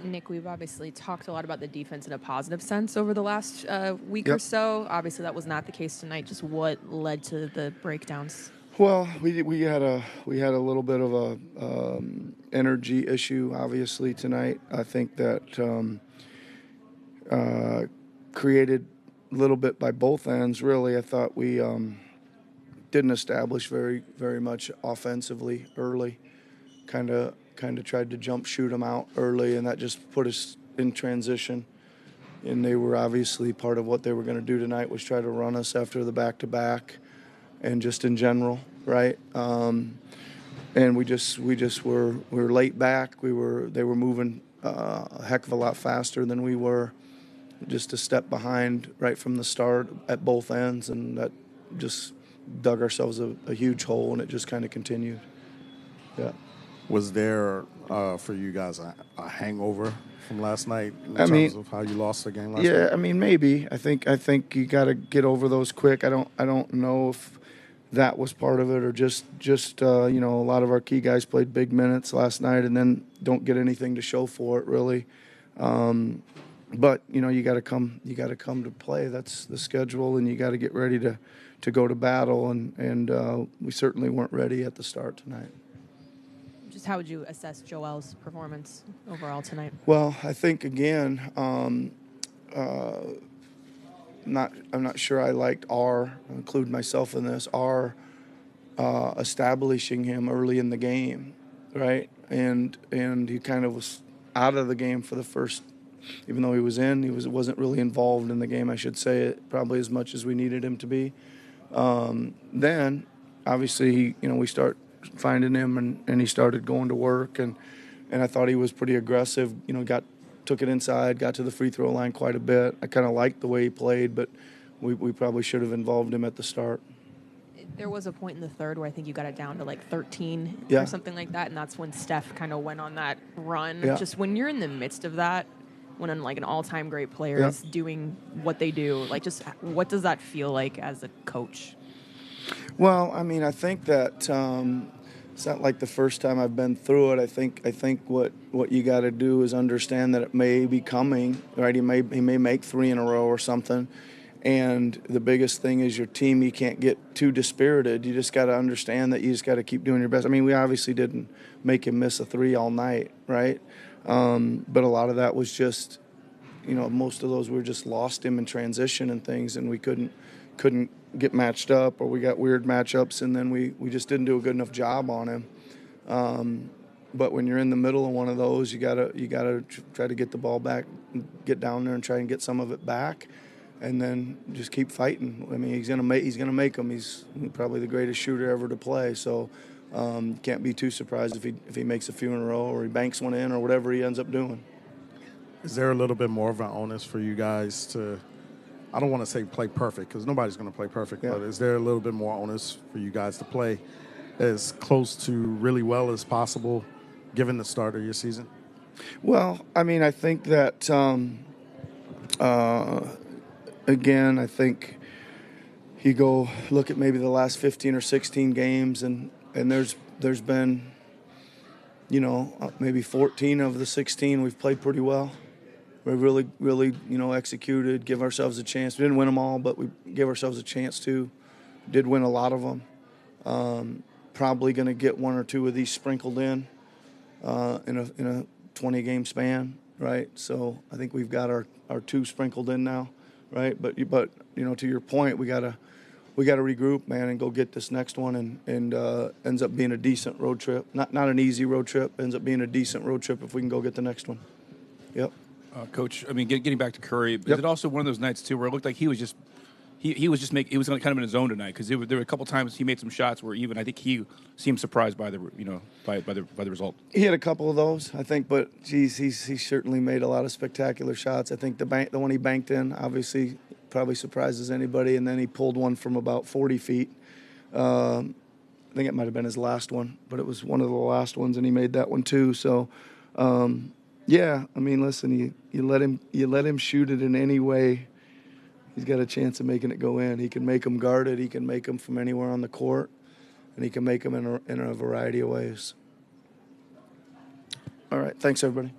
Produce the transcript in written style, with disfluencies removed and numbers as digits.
Nick, we've obviously talked a lot about the defense in a positive sense over the last week or Yep. so. Obviously, that was not the case tonight. Just what led to the breakdowns? Well, we had a little bit of a energy issue, obviously tonight. I think that created a little bit by both ends. Really, I thought we didn't establish very much offensively early. Kind of tried to jump shoot them out early, and that just put us in transition. And they were obviously part of what they were going to do tonight was try to run us after the back-to-back. And just in general, right? And we were late back. They were moving a heck of a lot faster than we were. Just a step behind right from the start at both ends, and that just dug ourselves a huge hole, and it just kind of continued. Yeah. Was there for you guys a hangover from last night in terms of how you lost the game last night? Yeah, I mean maybe. I think you got to get over those quick. I don't know if that was part of it, or just a lot of our key guys played big minutes last night and then don't get anything to show for it really. But you got to come to play. That's the schedule, and you got to get ready to go to battle. And we certainly weren't ready at the start tonight. Just how would you assess Joel's performance overall tonight? Well, I think again, I'm not sure I liked I'll include myself in this, establishing him early in the game, right? And he kind of was out of the game for the first, even though he was in, wasn't really involved in the game, I should say, it probably as much as we needed him to be. Then, obviously, we start finding him, and he started going to work, and I thought he was pretty aggressive, took it inside, got to the free throw line quite a bit. I kind of liked the way he played, but we probably should have involved him at the start. There was a point in the third where I think you got it down to like 13 Yeah. or something like that, and that's when Steph kind of went on that run. Yeah. Just when you're in the midst of that, when an all-time great player Yeah. is doing what they do, just what does that feel like as a coach? Well, I mean, I think that it's not like the first time I've been through it. I think what you got to do is understand that it may be coming, right? He may make 3 in a row or something. And the biggest thing is your team. You can't get too dispirited. You just got to understand that you just got to keep doing your best. I mean, we obviously didn't make him miss a 3 all night, right? But a lot of that was just, most of those were just lost him in transition and things, and we couldn't get matched up, or we got weird matchups, and then we just didn't do a good enough job on him. But when you're in the middle of one of those, you gotta try to get the ball back, get down there and try and get some of it back, and then just keep fighting. I mean, he's gonna make them. He's probably the greatest shooter ever to play. So can't be too surprised if he makes a few in a row, or he banks one in, or whatever he ends up doing. Is there a little bit more of an onus for you guys to, I don't want to say play perfect, because nobody's going to play perfect, Yeah. but is there a little bit more onus for you guys to play as close to really well as possible given the start of your season? Well, I mean, I think that, again, I think you go look at maybe the last 15 or 16 games, and there's been, maybe 14 of the 16 we've played pretty well. We really, executed, give ourselves a chance. We didn't win them all, but we gave ourselves a chance to. Did win a lot of them. Probably going to get 1 or 2 of these sprinkled in a 20-game span, right? So I think we've got our 2 sprinkled in now, right? But to your point, we gotta regroup, man, and go get this next one, and ends up being a decent road trip. Not an easy road trip. Ends up being a decent road trip if we can go get the next one. Yep. Coach, I mean, getting back to Curry, is Yep. it also one of those nights too where it looked like he was kind of in his zone tonight? Because there were a couple times he made some shots where even I think he seemed surprised by the result. He had a couple of those, I think, but he certainly made a lot of spectacular shots. I think the one he banked in obviously probably surprises anybody, and then he pulled one from about 40 feet. I think it might have been his last one, but it was one of the last ones, and he made that one too. So. Yeah, I mean, listen, you let him shoot it in any way, he's got a chance of making it go in. He can make them guarded, he can make them from anywhere on the court, and he can make them in a variety of ways. All right, thanks everybody.